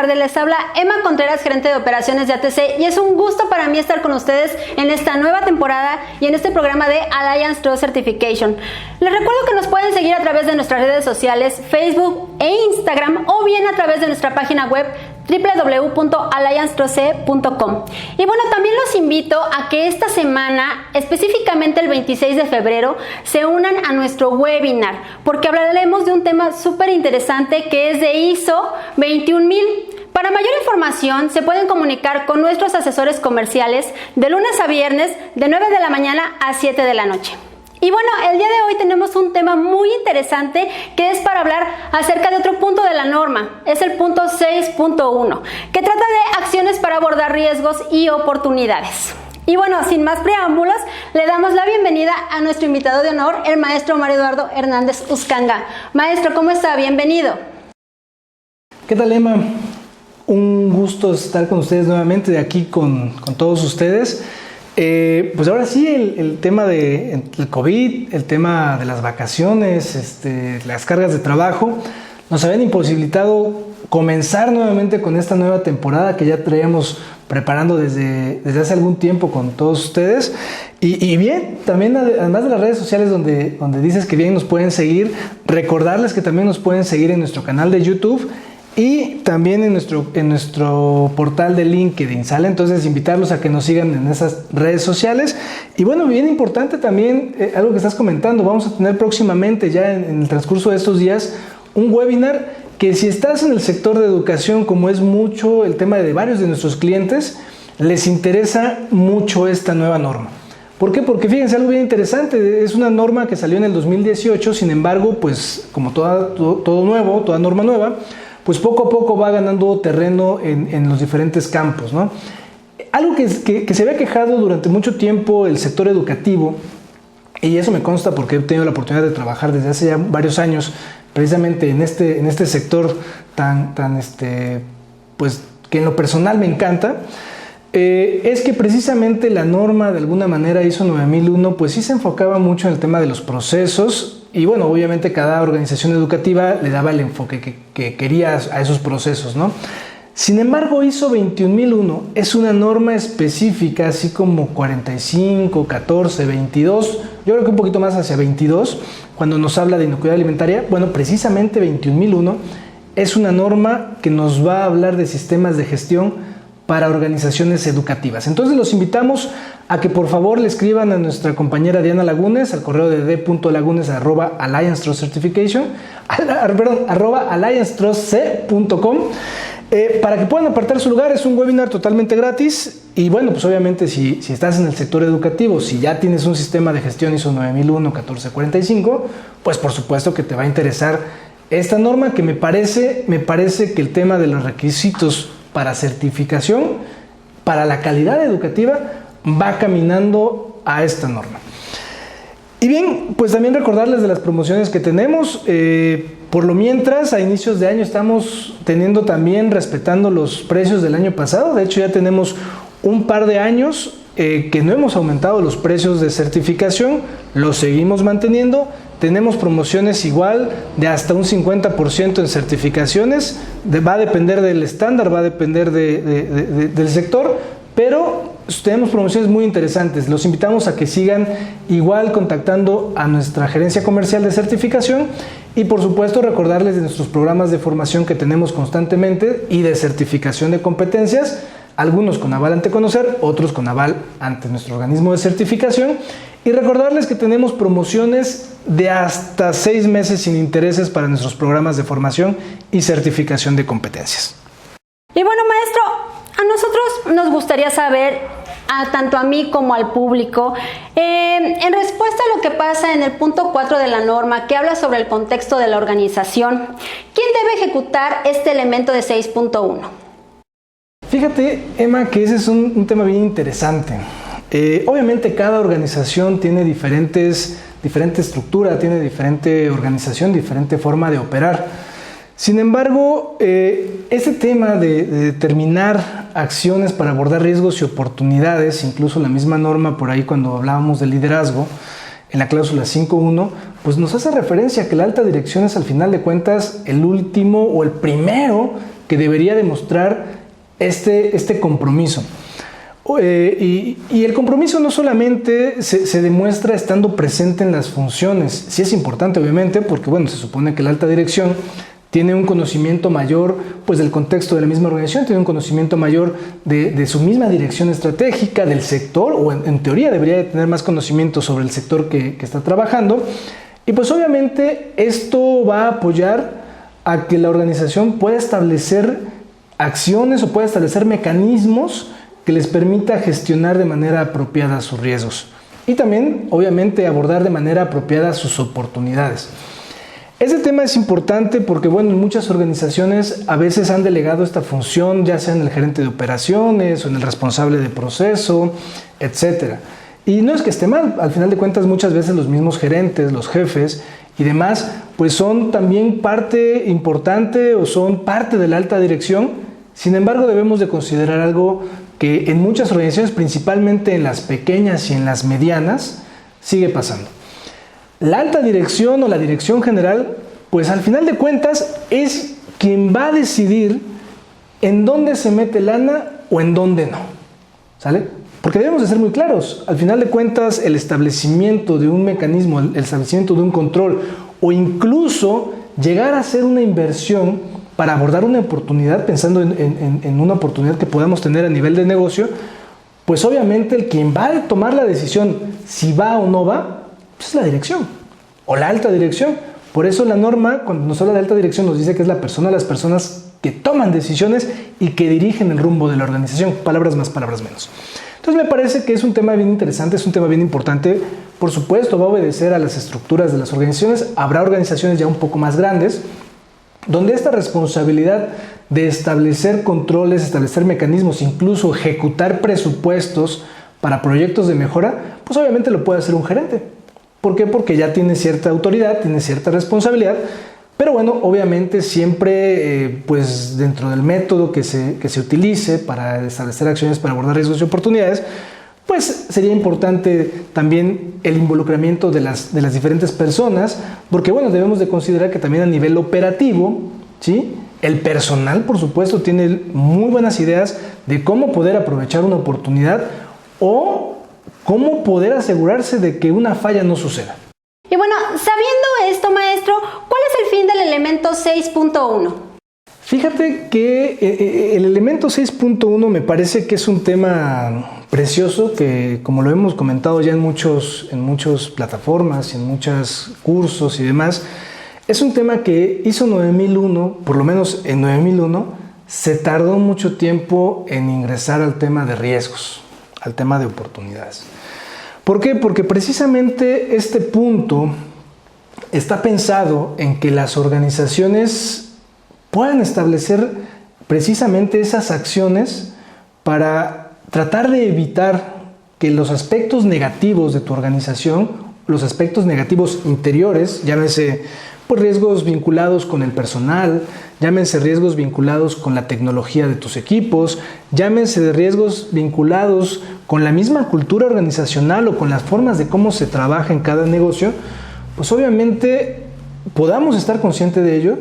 tardes, les habla Emma Contreras, gerente de operaciones de ATC, y es un gusto para mí estar con ustedes en esta nueva temporada y en este programa de Alliance Trust Certification. Les recuerdo que nos pueden seguir a través de nuestras redes sociales, Facebook e Instagram, o bien a través de nuestra página web www.alliancetrust.com. Y bueno, también los invito a que esta semana, específicamente el 26 de febrero, se unan a nuestro webinar, porque hablaremos de un tema súper interesante que es de ISO 21000. Para mayor información, se pueden comunicar con nuestros asesores comerciales de lunes a viernes, de 9 de la mañana a 7 de la noche. Y bueno, el día de hoy tenemos un tema muy interesante que es para hablar acerca de otro punto de la norma. Es el punto 6.1, que trata de acciones para abordar riesgos y oportunidades. Y bueno, sin más preámbulos, le damos la bienvenida a nuestro invitado de honor, el maestro Mario Eduardo Hernández Uscanga. Maestro, ¿cómo está? Bienvenido. ¿Qué tal, Emma? Un gusto estar con ustedes nuevamente, de aquí con todos ustedes. Pues ahora sí, el tema del COVID, el tema de las vacaciones, las cargas de trabajo, nos habían imposibilitado comenzar nuevamente con esta nueva temporada que ya traíamos preparando desde hace algún tiempo con todos ustedes. Y bien, también además de las redes sociales donde dices que bien nos pueden seguir, recordarles que también nos pueden seguir en nuestro canal de YouTube y también en nuestro portal de LinkedIn, ¿sale? Entonces invitarlos a que nos sigan en esas redes sociales. Y bueno, bien importante también, algo que estás comentando, vamos a tener próximamente ya en el transcurso de estos días un webinar que, si estás en el sector de educación, como es mucho el tema de varios de nuestros clientes, les interesa mucho esta nueva norma. ¿Por qué? Porque fíjense, algo bien interesante, es una norma que salió en el 2018, sin embargo, pues como todo nuevo, toda norma nueva, pues poco a poco va ganando terreno en los diferentes campos, ¿no? Algo que se había quejado durante mucho tiempo el sector educativo, y eso me consta porque he tenido la oportunidad de trabajar desde hace ya varios años precisamente en este sector pues que en lo personal me encanta, es que precisamente la norma de alguna manera ISO 9001 pues sí se enfocaba mucho en el tema de los procesos. Y bueno, obviamente cada organización educativa le daba el enfoque que quería a esos procesos, ¿no? Sin embargo, ISO 21001 es una norma específica, así como 45, 14, 22, yo creo que un poquito más hacia 22, cuando nos habla de inocuidad alimentaria. Bueno, precisamente 21001 es una norma que nos va a hablar de sistemas de gestión para organizaciones educativas. Entonces los invitamos a que por favor le escriban a nuestra compañera Diana Lagunes al correo de d.lagunes@alliancetrustcertification, @alliancetrustc.com, para que puedan apartar su lugar. Es un webinar totalmente gratis. Y bueno, pues obviamente si estás en el sector educativo, si ya tienes un sistema de gestión ISO 9001 1445, pues por supuesto que te va a interesar esta norma, que me parece que el tema de los requisitos para certificación, para la calidad educativa, va caminando a esta norma. Y bien, pues también recordarles de las promociones que tenemos. Por lo mientras, a inicios de año estamos teniendo también, respetando los precios del año pasado. De hecho, ya tenemos un par de años que no hemos aumentado los precios de certificación, los seguimos manteniendo. Tenemos promociones igual de hasta un 50% en certificaciones, va a depender del estándar, va a depender del sector, pero tenemos promociones muy interesantes. Los invitamos a que sigan igual contactando a nuestra gerencia comercial de certificación, y por supuesto recordarles de nuestros programas de formación que tenemos constantemente y de certificación de competencias, algunos con aval ante Conocer, otros con aval ante nuestro organismo de certificación. Y recordarles que tenemos promociones de hasta 6 meses sin intereses para nuestros programas de formación y certificación de competencias. Y bueno, maestro, a nosotros nos gustaría saber, tanto a mí como al público, en respuesta a lo que pasa en el punto 4 de la norma, que habla sobre el contexto de la organización, ¿quién debe ejecutar este elemento de 6.1? Fíjate, Emma, que ese es un tema bien interesante. Obviamente cada organización tiene diferente estructura, tiene diferente organización, diferente forma de operar. Sin embargo, este tema de determinar acciones para abordar riesgos y oportunidades, incluso la misma norma por ahí cuando hablábamos de liderazgo, en la cláusula 5.1, pues nos hace referencia a que la alta dirección es, al final de cuentas, el último o el primero que debería demostrar este compromiso. Y el compromiso no solamente se demuestra estando presente en las funciones, sí es importante obviamente, porque bueno, se supone que la alta dirección tiene un conocimiento mayor pues del contexto de la misma organización, tiene un conocimiento mayor de su misma dirección estratégica, del sector, o en teoría debería de tener más conocimiento sobre el sector que está trabajando, y pues obviamente esto va a apoyar a que la organización pueda establecer acciones o pueda establecer mecanismos que les permita gestionar de manera apropiada sus riesgos y también obviamente abordar de manera apropiada sus oportunidades. Este tema es importante porque, bueno, en muchas organizaciones a veces han delegado esta función, ya sea en el gerente de operaciones o en el responsable de proceso, etc. Y no es que esté mal, al final de cuentas muchas veces los mismos gerentes, los jefes y demás, pues son también parte importante o son parte de la alta dirección. Sin embargo, debemos de considerar algo que en muchas organizaciones, principalmente en las pequeñas y en las medianas, sigue pasando. La alta dirección o la dirección general, pues al final de cuentas es quien va a decidir en dónde se mete lana o en dónde no, ¿sale? Porque debemos de ser muy claros, al final de cuentas el establecimiento de un mecanismo, el establecimiento de un control o incluso llegar a hacer una inversión para abordar una oportunidad, pensando en una oportunidad que podamos tener a nivel de negocio, pues obviamente el quien va a tomar la decisión si va o no va, es la dirección o la alta dirección. Por eso la norma, cuando nos habla de alta dirección, nos dice que es la persona, las personas que toman decisiones y que dirigen el rumbo de la organización. Palabras más, palabras menos. Entonces me parece que es un tema bien interesante, es un tema bien importante. Por supuesto, va a obedecer a las estructuras de las organizaciones. Habrá organizaciones ya un poco más grandes, donde esta responsabilidad de establecer controles, establecer mecanismos, incluso ejecutar presupuestos para proyectos de mejora, pues obviamente lo puede hacer un gerente. ¿Por qué? Porque ya tiene cierta autoridad, tiene cierta responsabilidad, pero bueno, obviamente siempre pues dentro del método que se utilice para establecer acciones para abordar riesgos y oportunidades, pues sería importante también el involucramiento de las diferentes personas, porque bueno, debemos de considerar que también a nivel operativo, ¿sí?, el personal, por supuesto, tiene muy buenas ideas de cómo poder aprovechar una oportunidad o cómo poder asegurarse de que una falla no suceda. Y bueno, sabiendo esto, maestro, ¿cuál es el fin del elemento 6.1? Fíjate que el elemento 6.1 me parece que es un tema precioso que, como lo hemos comentado ya en muchas plataformas, en muchos cursos y demás, es un tema que ISO 9001, por lo menos en 9001, se tardó mucho tiempo en ingresar al tema de riesgos, al tema de oportunidades. ¿Por qué? Porque precisamente este punto está pensado en que las organizaciones puedan establecer precisamente esas acciones para tratar de evitar que los aspectos negativos de tu organización, los aspectos negativos interiores, llámese pues riesgos vinculados con el personal, llámense riesgos vinculados con la tecnología de tus equipos, llámense de riesgos vinculados con la misma cultura organizacional o con las formas de cómo se trabaja en cada negocio, pues obviamente podamos estar conscientes de ello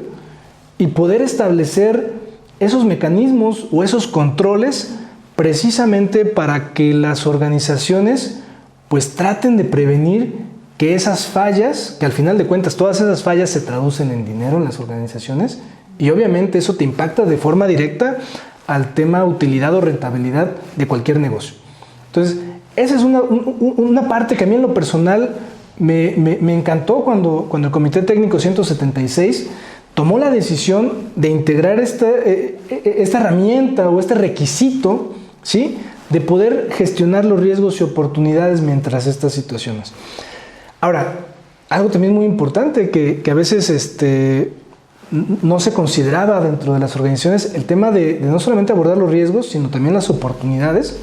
y poder establecer esos mecanismos o esos controles precisamente para que las organizaciones pues traten de prevenir que esas fallas, que al final de cuentas todas esas fallas se traducen en dinero en las organizaciones y obviamente eso te impacta de forma directa al tema utilidad o rentabilidad de cualquier negocio. Entonces, esa es una parte que a mí en lo personal me encantó cuando el Comité Técnico 176 tomó la decisión de integrar esta herramienta o este requisito, ¿sí?, de poder gestionar los riesgos y oportunidades mientras estas situaciones. Ahora, algo también muy importante que a veces no se consideraba dentro de las organizaciones, el tema de no solamente abordar los riesgos, sino también las oportunidades,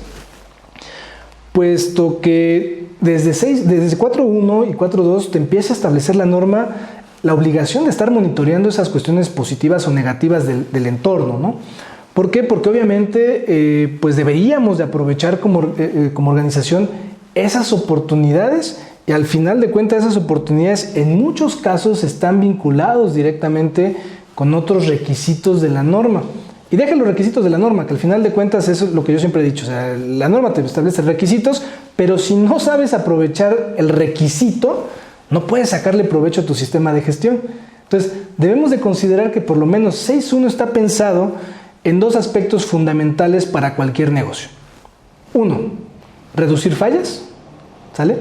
puesto que desde 4.1 y 4.2 te empieza a establecer la norma la obligación de estar monitoreando esas cuestiones positivas o negativas del entorno, ¿no? ¿Por qué? Porque obviamente pues deberíamos de aprovechar como organización esas oportunidades. Y al final de cuentas esas oportunidades en muchos casos están vinculados directamente con otros requisitos de la norma. Y deja los requisitos de la norma, que al final de cuentas eso es lo que yo siempre he dicho. O sea, la norma te establece requisitos, pero si no sabes aprovechar el requisito, no puedes sacarle provecho a tu sistema de gestión. Entonces, debemos de considerar que por lo menos 6.1 está pensado en dos aspectos fundamentales para cualquier negocio. 1, reducir fallas, ¿sale?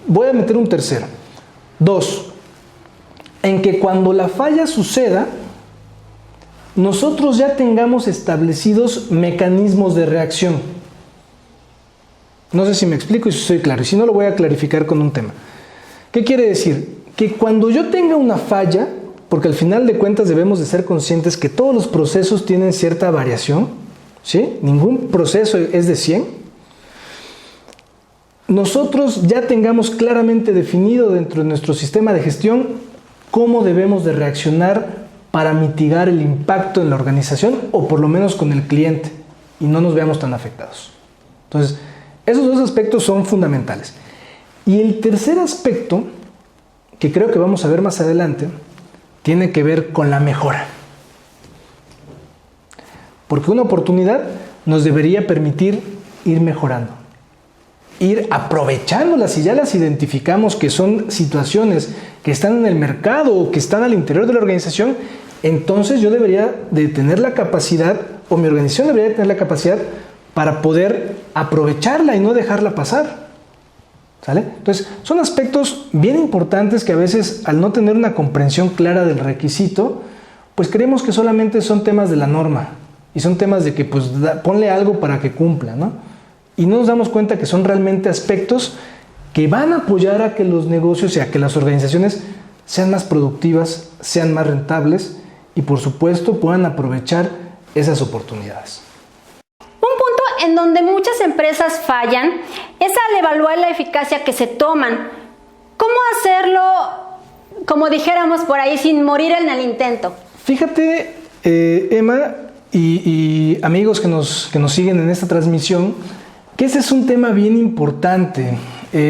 Voy a meter un tercero. 2, en que cuando la falla suceda, nosotros ya tengamos establecidos mecanismos de reacción. No sé si me explico y si soy claro, y si no lo voy a clarificar con un tema. ¿Qué quiere decir? Que cuando yo tenga una falla, porque al final de cuentas debemos de ser conscientes que todos los procesos tienen cierta variación, ¿sí? Ningún proceso es de 100. Nosotros ya tengamos claramente definido dentro de nuestro sistema de gestión cómo debemos de reaccionar para mitigar el impacto en la organización o por lo menos con el cliente y no nos veamos tan afectados. Entonces, esos dos aspectos son fundamentales. Y el tercer aspecto, que creo que vamos a ver más adelante, tiene que ver con la mejora. Porque una oportunidad nos debería permitir ir mejorando, ir aprovechándolas. Si ya las identificamos que son situaciones que están en el mercado o que están al interior de la organización, entonces yo debería de tener la capacidad, o mi organización debería de tener la capacidad para poder aprovecharla y no dejarla pasar. ¿Sale? Entonces, son aspectos bien importantes que a veces, al no tener una comprensión clara del requisito, pues creemos que solamente son temas de la norma y son temas de que pues ponle algo para que cumpla, ¿no? Y no nos damos cuenta que son realmente aspectos que van a apoyar a que los negocios y a que las organizaciones sean más productivas, sean más rentables y por supuesto puedan aprovechar esas oportunidades. En donde muchas empresas fallan es al evaluar la eficacia que se toman. ¿Cómo hacerlo, como dijéramos por ahí, sin morir en el intento? Fíjate, Emma y amigos que nos siguen en esta transmisión, que ese es un tema bien importante.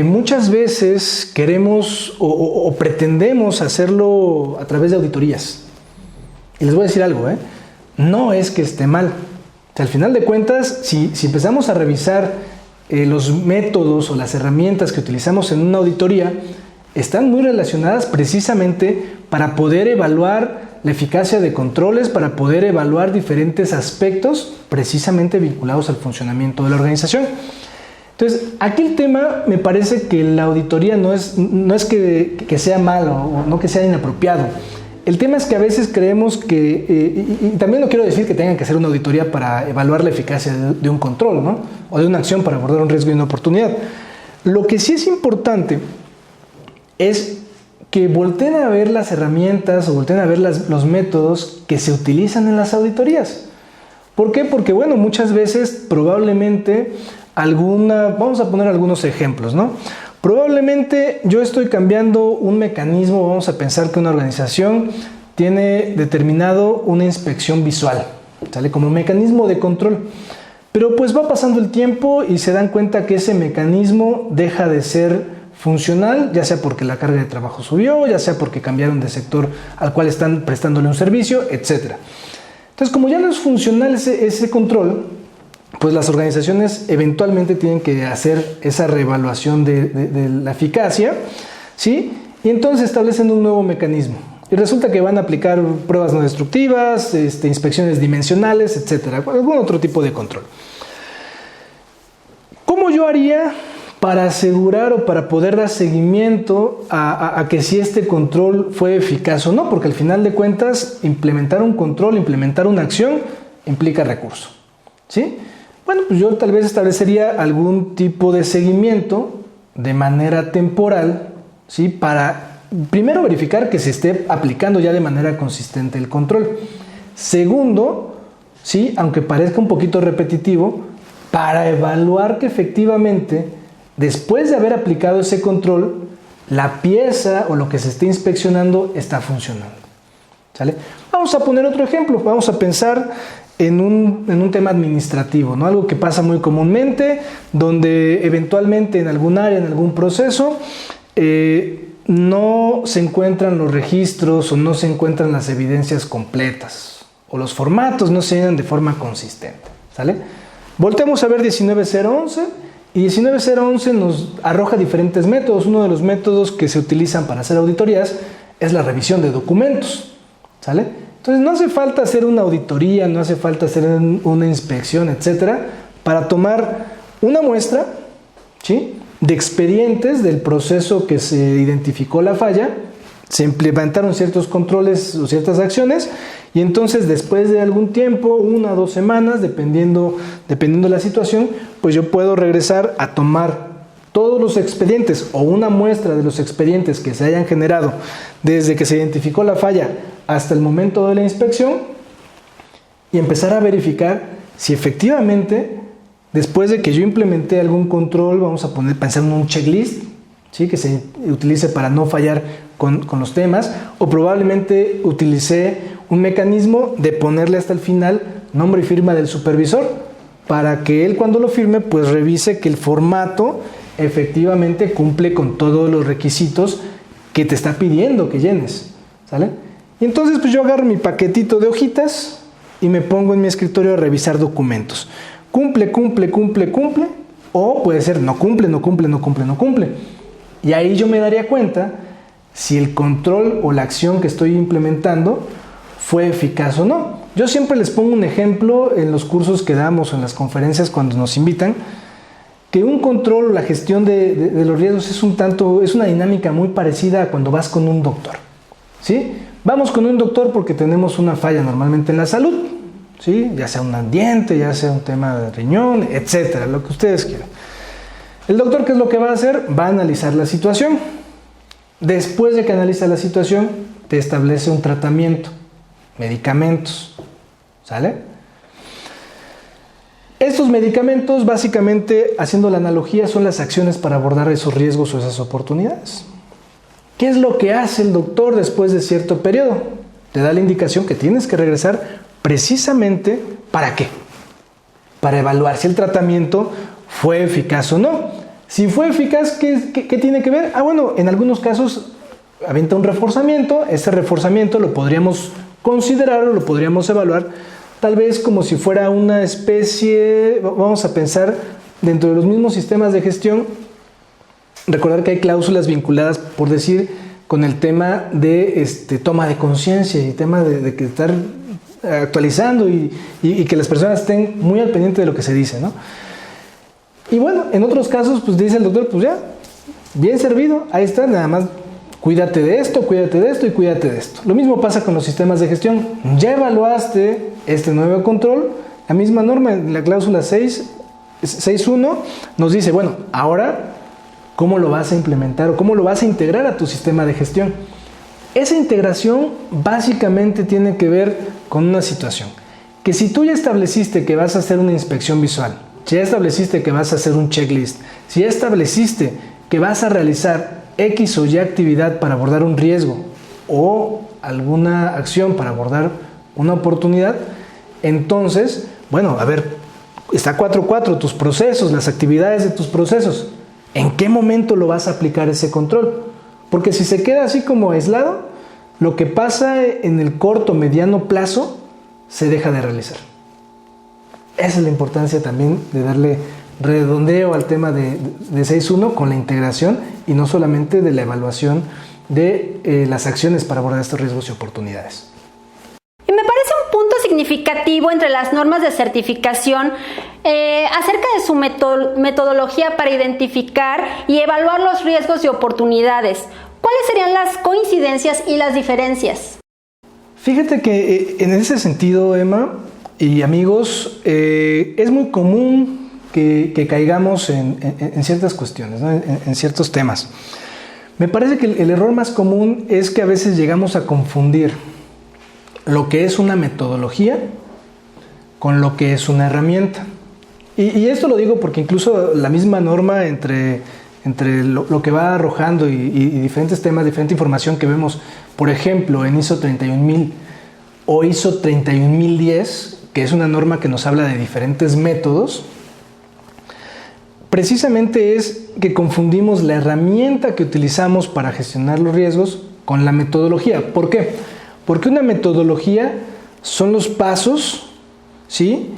Muchas veces queremos o pretendemos hacerlo a través de auditorías. Y les voy a decir algo, no es que esté mal. O sea, al final de cuentas, si empezamos a revisar los métodos o las herramientas que utilizamos en una auditoría, están muy relacionadas precisamente para poder evaluar la eficacia de controles, para poder evaluar diferentes aspectos precisamente vinculados al funcionamiento de la organización. Entonces, aquí el tema me parece que la auditoría no es que sea malo o no que sea inapropiado. El tema es que a veces creemos que, y también no quiero decir que tengan que hacer una auditoría para evaluar la eficacia de un control, ¿no? O de una acción para abordar un riesgo y una oportunidad. Lo que sí es importante es que volteen a ver las herramientas o volteen a ver los métodos que se utilizan en las auditorías. ¿Por qué? Porque, bueno, muchas veces probablemente vamos a poner algunos ejemplos, ¿no? Probablemente yo estoy cambiando un mecanismo, vamos a pensar que una organización tiene determinado una inspección visual, ¿sale? Como mecanismo de control. Pero pues va pasando el tiempo y se dan cuenta que ese mecanismo deja de ser funcional, ya sea porque la carga de trabajo subió, ya sea porque cambiaron de sector al cual están prestándole un servicio, etc. Entonces, como ya no es funcional ese control, pues las organizaciones eventualmente tienen que hacer esa reevaluación de la eficacia, ¿sí? Y entonces establecen un nuevo mecanismo. Y resulta que van a aplicar pruebas no destructivas, inspecciones dimensionales, etcétera, algún otro tipo de control. ¿Cómo yo haría para asegurar o para poder dar seguimiento a que si este control fue eficaz o no? Porque al final de cuentas, implementar un control, implementar una acción, implica recurso, ¿sí? Bueno, pues yo tal vez establecería algún tipo de seguimiento de manera temporal, ¿sí? Para primero verificar que se esté aplicando ya de manera consistente el control. Segundo, ¿sí? Aunque parezca un poquito repetitivo, para evaluar que efectivamente, después de haber aplicado ese control, la pieza o lo que se esté inspeccionando está funcionando, ¿sale? Vamos a poner otro ejemplo, vamos a pensar en un tema administrativo, ¿no? Algo que pasa muy comúnmente, donde eventualmente en algún área, en algún proceso, no se encuentran los registros o no se encuentran las evidencias completas o los formatos no se llenan de forma consistente, ¿sale? Volteamos a ver 19011 y 19011 nos arroja diferentes métodos. Uno de los métodos que se utilizan para hacer auditorías es la revisión de documentos, ¿sale? Entonces no hace falta hacer una auditoría, no hace falta hacer una inspección, etcétera, para tomar una muestra, ¿sí?, de expedientes del proceso que se identificó la falla, se implementaron ciertos controles o ciertas acciones y entonces después de algún tiempo, 1 o 2 semanas, dependiendo de la situación, pues yo puedo regresar a tomar todos los expedientes o una muestra de los expedientes que se hayan generado desde que se identificó la falla hasta el momento de la inspección y empezar a verificar si efectivamente, después de que yo implementé algún control, vamos a pensar en un checklist, ¿sí?, que se utilice para no fallar con los temas, o probablemente utilicé un mecanismo de ponerle hasta el final nombre y firma del supervisor, para que él cuando lo firme, pues revise que el formato efectivamente cumple con todos los requisitos que te está pidiendo que llenes, ¿sale? Y entonces pues yo agarro mi paquetito de hojitas y me pongo en mi escritorio a revisar documentos. Cumple, o puede ser no cumple. Y ahí yo me daría cuenta si el control o la acción que estoy implementando fue eficaz o no. Yo siempre les pongo un ejemplo en los cursos que damos o en las conferencias cuando nos invitan, que un control o la gestión de los riesgos es una dinámica muy parecida a cuando vas con un doctor, ¿sí? Vamos con un doctor porque tenemos una falla normalmente en la salud, ¿sí?, ya sea un diente, ya sea un tema de riñón, etcétera, lo que ustedes quieran. El doctor, ¿qué es lo que va a hacer? Va a analizar la situación. Después de que analiza la situación, te establece un tratamiento, medicamentos, ¿sale? Estos medicamentos, básicamente, haciendo la analogía, son las acciones para abordar esos riesgos o esas oportunidades. ¿Qué es lo que hace el doctor después de cierto periodo? Te da la indicación que tienes que regresar precisamente, ¿para qué? Para evaluar si el tratamiento fue eficaz o no. Si fue eficaz, ¿qué tiene que ver? Bueno, en algunos casos avienta un reforzamiento. Ese reforzamiento lo podríamos considerar o lo podríamos evaluar tal vez como si fuera una especie, vamos a pensar, dentro de los mismos sistemas de gestión, recordar que hay cláusulas vinculadas, por decir, con el tema de toma de conciencia y tema de que estar actualizando y que las personas estén muy al pendiente de lo que se dice, ¿no? Y bueno, en otros casos, pues dice el doctor, pues ya, bien servido, ahí está, nada más cuídate de esto y cuídate de esto. Lo mismo pasa con los sistemas de gestión. Ya evaluaste este nuevo control, la misma norma, en la cláusula 6.1 nos dice, bueno, ahora, ¿cómo lo vas a implementar o cómo lo vas a integrar a tu sistema de gestión? Esa integración básicamente tiene que ver con una situación, que si tú ya estableciste que vas a hacer una inspección visual, si ya estableciste que vas a hacer un checklist, si ya estableciste que vas a realizar X o Y actividad para abordar un riesgo o alguna acción para abordar una oportunidad, entonces, bueno, a ver, está 4.4, tus procesos, las actividades de tus procesos. ¿En qué momento lo vas a aplicar ese control? Porque si se queda así como aislado, lo que pasa en el corto, mediano plazo, se deja de realizar. Esa es la importancia también de darle redondeo al tema de 6.1 con la integración y no solamente de la evaluación de las acciones para abordar estos riesgos y oportunidades. Y me parece un punto significativo entre las normas de certificación acerca de su metodología para identificar y evaluar los riesgos y oportunidades. ¿Cuáles serían las coincidencias y las diferencias? Fíjate que en ese sentido, Emma y amigos, es muy común que caigamos en ciertas cuestiones, ¿no? en ciertos temas. Me parece que el error más común es que a veces llegamos a confundir lo que es una metodología con lo que es una herramienta. Y esto lo digo porque incluso la misma norma entre lo que va arrojando y diferentes temas, diferente información que vemos, por ejemplo, en ISO 31000 o ISO 31010, que es una norma que nos habla de diferentes métodos, precisamente es que confundimos la herramienta que utilizamos para gestionar los riesgos con la metodología. ¿Por qué? Porque una metodología son los pasos, ¿sí?,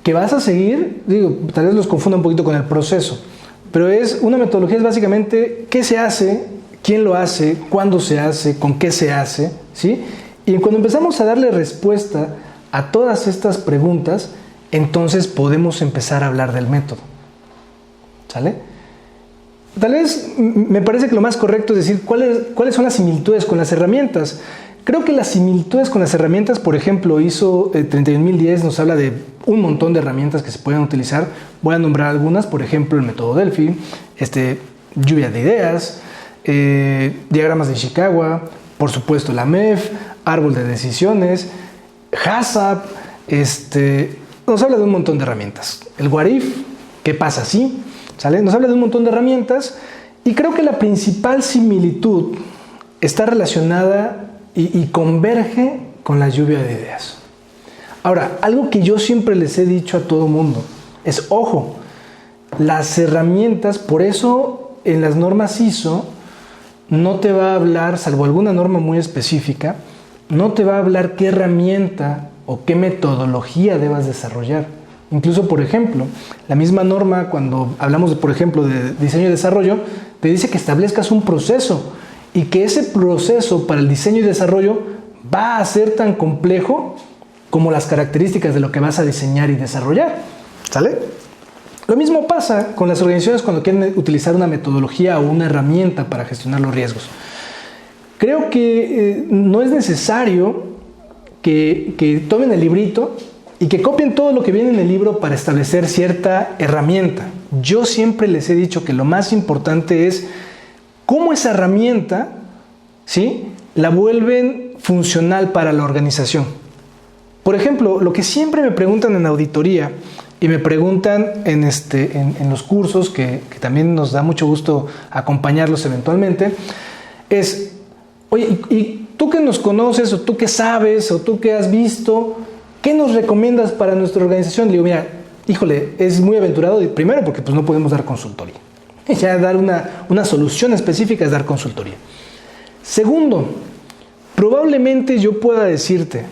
que vas a seguir. Digo, tal vez los confunda un poquito con el proceso, pero una metodología es básicamente qué se hace, quién lo hace, cuándo se hace, con qué se hace, ¿sí? Y cuando empezamos a darle respuesta a todas estas preguntas, entonces podemos empezar a hablar del método, ¿sale? Tal vez me parece que lo más correcto es decir cuáles son las similitudes con las herramientas. Creo que las similitudes con las herramientas, por ejemplo, ISO 31010 nos habla de un montón de herramientas que se pueden utilizar. Voy a nombrar algunas, por ejemplo, el método Delphi, lluvia de ideas, diagramas de Ishikawa, por supuesto la MEF, árbol de decisiones, HACCP, nos habla de un montón de herramientas. El What If, ¿qué pasa si? ¿Sale? Nos habla de un montón de herramientas y creo que la principal similitud está relacionada y converge con la lluvia de ideas. Ahora, algo que yo siempre les he dicho a todo mundo es, ojo, las herramientas, por eso en las normas ISO no te va a hablar, salvo alguna norma muy específica, no te va a hablar qué herramienta o qué metodología debas desarrollar. Incluso, por ejemplo, la misma norma, cuando hablamos, por ejemplo, de diseño y desarrollo, te dice que establezcas un proceso y que ese proceso para el diseño y desarrollo va a ser tan complejo como las características de lo que vas a diseñar y desarrollar. ¿Sale? Lo mismo pasa con las organizaciones cuando quieren utilizar una metodología o una herramienta para gestionar los riesgos. Creo que no es necesario que tomen el librito y que copien todo lo que viene en el libro para establecer cierta herramienta. Yo siempre les he dicho que lo más importante es cómo esa herramienta, ¿sí?, la vuelven funcional para la organización. Por ejemplo, lo que siempre me preguntan en auditoría y me preguntan en los cursos, que también nos da mucho gusto acompañarlos eventualmente, es, oye, ¿y tú que nos conoces, o tú que sabes, o tú que has visto, qué nos recomiendas para nuestra organización? Le digo, mira, híjole, es muy aventurado, primero porque pues no podemos dar consultoría. Ya dar una solución específica es dar consultoría. Segundo, probablemente yo pueda decirte,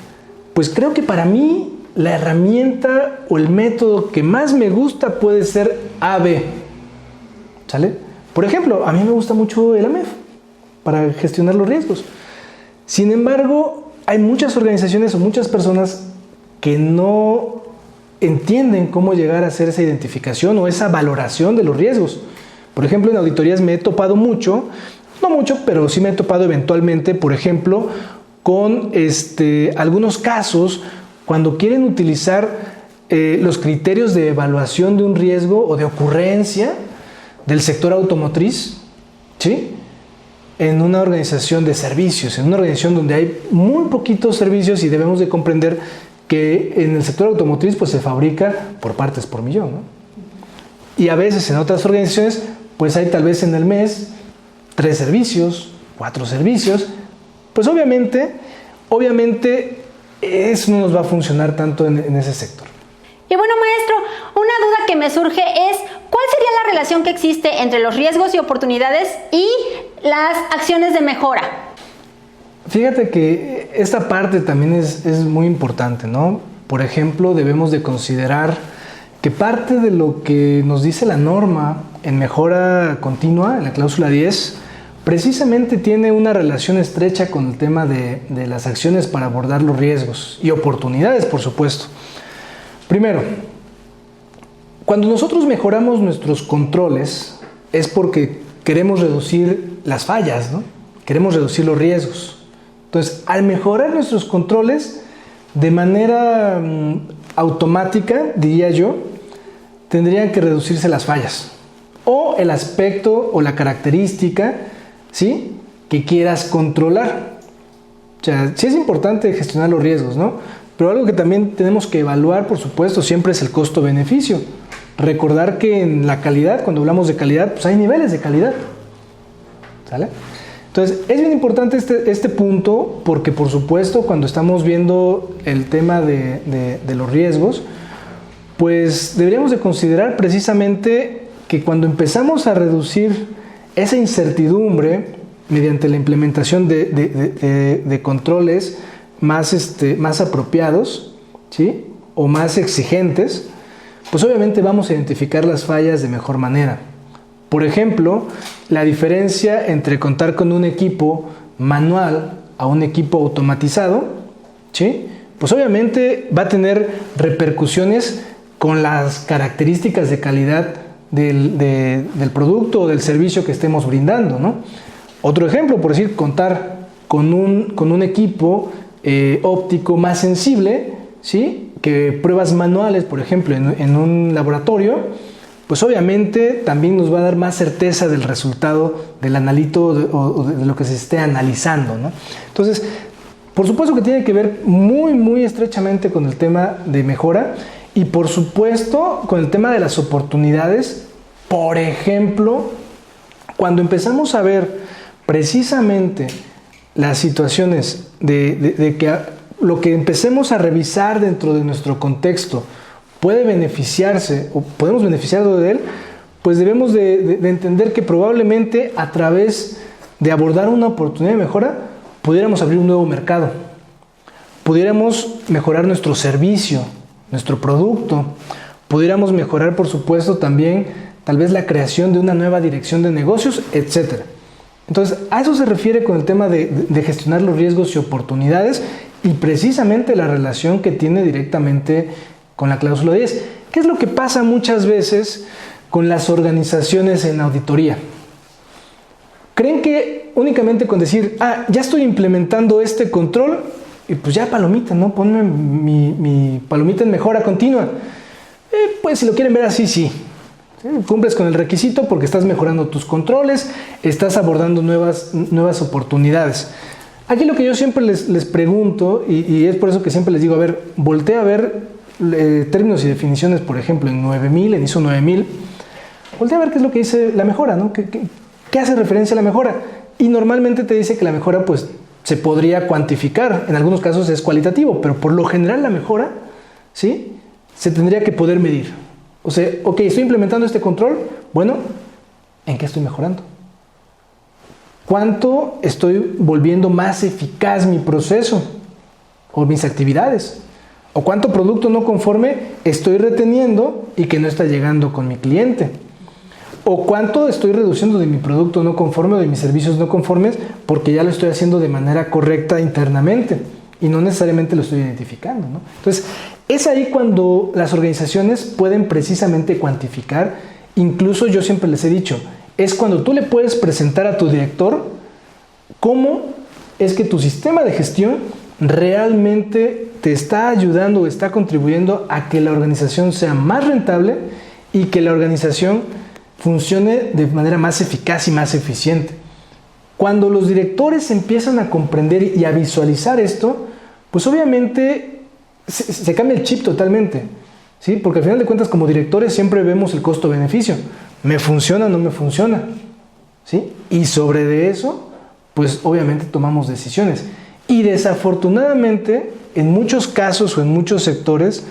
pues creo que para mí la herramienta o el método que más me gusta puede ser AB. ¿Sale? Por ejemplo, a mí me gusta mucho el AMEF para gestionar los riesgos. Sin embargo, hay muchas organizaciones o muchas personas que no entienden cómo llegar a hacer esa identificación o esa valoración de los riesgos. Por ejemplo, en auditorías me he topado mucho, no mucho, pero sí me he topado eventualmente, por ejemplo, con algunos casos cuando quieren utilizar los criterios de evaluación de un riesgo o de ocurrencia del sector automotriz, ¿sí?, en una organización de servicios, en una organización donde hay muy poquitos servicios y debemos de comprender que en el sector automotriz pues se fabrica por partes por millón, ¿no? Y a veces en otras organizaciones pues hay tal vez en el mes 3 servicios, 4 servicios, pues obviamente eso no nos va a funcionar tanto en ese sector. Y bueno, maestro, una duda que me surge es, ¿cuál sería la relación que existe entre los riesgos y oportunidades y las acciones de mejora? Fíjate que esta parte también es muy importante, ¿no? Por ejemplo, debemos de considerar que parte de lo que nos dice la norma en mejora continua, en la cláusula 10, precisamente tiene una relación estrecha con el tema de las acciones para abordar los riesgos y oportunidades, por supuesto. Primero, cuando nosotros mejoramos nuestros controles es porque queremos reducir las fallas, ¿no? Queremos reducir los riesgos. Entonces, al mejorar nuestros controles de manera automática, diría yo, tendrían que reducirse las fallas o el aspecto o la característica, ¿sí?, que quieras controlar. O sea, sí es importante gestionar los riesgos, ¿no? Pero algo que también tenemos que evaluar, por supuesto, siempre es el costo-beneficio. Recordar que en la calidad, cuando hablamos de calidad, pues hay niveles de calidad. ¿Sale? Entonces, es bien importante este punto porque, por supuesto, cuando estamos viendo el tema de los riesgos, pues deberíamos de considerar precisamente que cuando empezamos a reducir esa incertidumbre mediante la implementación de controles, más apropiados, ¿sí? O más exigentes, pues obviamente vamos a identificar las fallas de mejor manera. Por ejemplo, la diferencia entre contar con un equipo manual a un equipo automatizado, ¿sí? Pues obviamente va a tener repercusiones con las características de calidad del producto o del servicio que estemos brindando, ¿no? Otro ejemplo, por decir, contar con un equipo óptico más sensible, ¿sí? Que pruebas manuales, por ejemplo, en un laboratorio, pues obviamente también nos va a dar más certeza del resultado del analito o de lo que se esté analizando, ¿no? Entonces, por supuesto que tiene que ver muy, muy estrechamente con el tema de mejora y por supuesto con el tema de las oportunidades. Por ejemplo, cuando empezamos a ver precisamente las situaciones de que lo que empecemos a revisar dentro de nuestro contexto puede beneficiarse o podemos beneficiarnos de él, pues debemos de entender que probablemente a través de abordar una oportunidad de mejora pudiéramos abrir un nuevo mercado, pudiéramos mejorar nuestro servicio, nuestro producto, pudiéramos mejorar por supuesto también tal vez la creación de una nueva dirección de negocios, etc. Entonces a eso se refiere con el tema de gestionar los riesgos y oportunidades y precisamente la relación que tiene directamente con la cláusula 10. ¿Qué es lo que pasa muchas veces con las organizaciones en auditoría? Creen que únicamente con decir, ya estoy implementando este control, y pues ya palomita, ¿no? Ponme mi palomita en mejora continua. Pues si lo quieren ver así, sí. Cumples con el requisito porque estás mejorando tus controles, estás abordando nuevas oportunidades. Aquí lo que yo siempre les pregunto, y es por eso que siempre les digo, a ver, voltea a ver términos y definiciones, por ejemplo, en 9000, en ISO 9000, voltea a ver qué es lo que dice la mejora, ¿no? ¿Qué hace referencia a la mejora? Y normalmente te dice que la mejora, pues, se podría cuantificar, en algunos casos es cualitativo, pero por lo general la mejora, ¿sí? Se tendría que poder medir. O sea, ok, estoy implementando este control, bueno, ¿en qué estoy mejorando? ¿Cuánto estoy volviendo más eficaz mi proceso o mis actividades? ¿O cuánto producto no conforme estoy reteniendo y que no está llegando con mi cliente? ¿O cuánto estoy reduciendo de mi producto no conforme o de mis servicios no conformes porque ya lo estoy haciendo de manera correcta internamente y no necesariamente lo estoy identificando, ¿no? Entonces, es ahí cuando las organizaciones pueden precisamente cuantificar. Incluso yo siempre les he dicho, es cuando tú le puedes presentar a tu director cómo es que tu sistema de gestión realmente te está ayudando o está contribuyendo a que la organización sea más rentable y que la organización funcione de manera más eficaz y más eficiente. Cuando los directores empiezan a comprender y a visualizar esto, pues obviamente se cambia el chip totalmente, ¿sí? Porque al final de cuentas como directores siempre vemos el costo-beneficio. ¿Me funciona o no me funciona? ¿Sí? Y sobre de eso, pues obviamente tomamos decisiones. Y desafortunadamente, en muchos casos o en muchos sectores,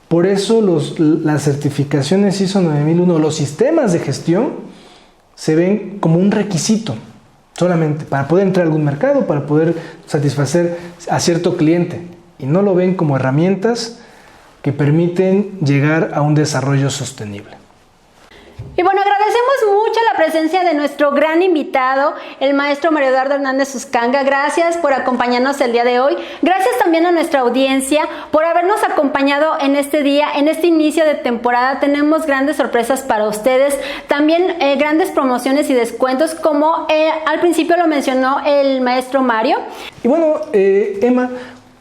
por eso las certificaciones ISO 9001, los sistemas de gestión, se ven como un requisito solamente para poder entrar a algún mercado, para poder satisfacer a cierto cliente. Y no lo ven como herramientas que permiten llegar a un desarrollo sostenible. Y bueno, agradecemos mucho la presencia de nuestro gran invitado, el maestro Mario Eduardo Hernández Uscanga. Gracias por acompañarnos el día de hoy. Gracias también a nuestra audiencia por habernos acompañado en este día, en este inicio de temporada. Tenemos grandes sorpresas para ustedes, también grandes promociones y descuentos, como al principio lo mencionó el maestro Mario. Y bueno, Emma,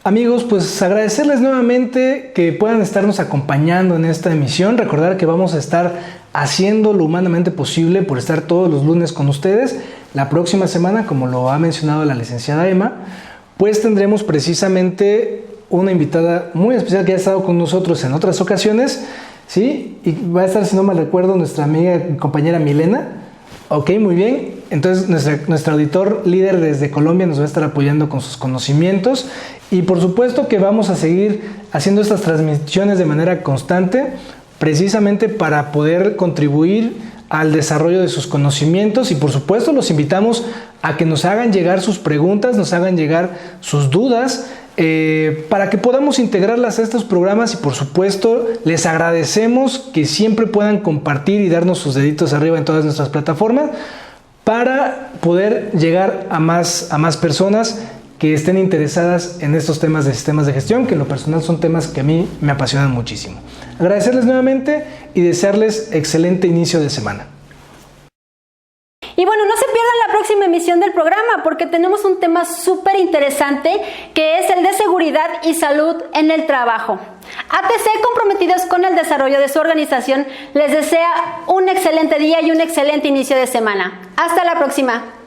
amigos, pues agradecerles nuevamente que puedan estarnos acompañando en esta emisión. Recordar que vamos a estar haciendo lo humanamente posible por estar todos los lunes con ustedes. La próxima semana, como lo ha mencionado la licenciada Emma, pues tendremos precisamente una invitada muy especial que ha estado con nosotros en otras ocasiones, ¿sí? Y va a estar, si no mal recuerdo, nuestra amiga y compañera Milena. Ok, muy bien. Entonces, nuestro auditor líder desde Colombia nos va a estar apoyando con sus conocimientos. Y por supuesto que vamos a seguir haciendo estas transmisiones de manera constante, precisamente para poder contribuir al desarrollo de sus conocimientos. Y por supuesto los invitamos a que nos hagan llegar sus preguntas, nos hagan llegar sus dudas, para que podamos integrarlas a estos programas y por supuesto les agradecemos que siempre puedan compartir y darnos sus deditos arriba en todas nuestras plataformas para poder llegar a más personas que estén interesadas en estos temas de sistemas de gestión, que en lo personal son temas que a mí me apasionan muchísimo. Agradecerles nuevamente y desearles excelente inicio de semana. Y bueno, no se pierdan la próxima emisión del programa porque tenemos un tema súper interesante que es el de seguridad y salud en el trabajo. ATC, comprometidos con el desarrollo de su organización, les desea un excelente día y un excelente inicio de semana. Hasta la próxima.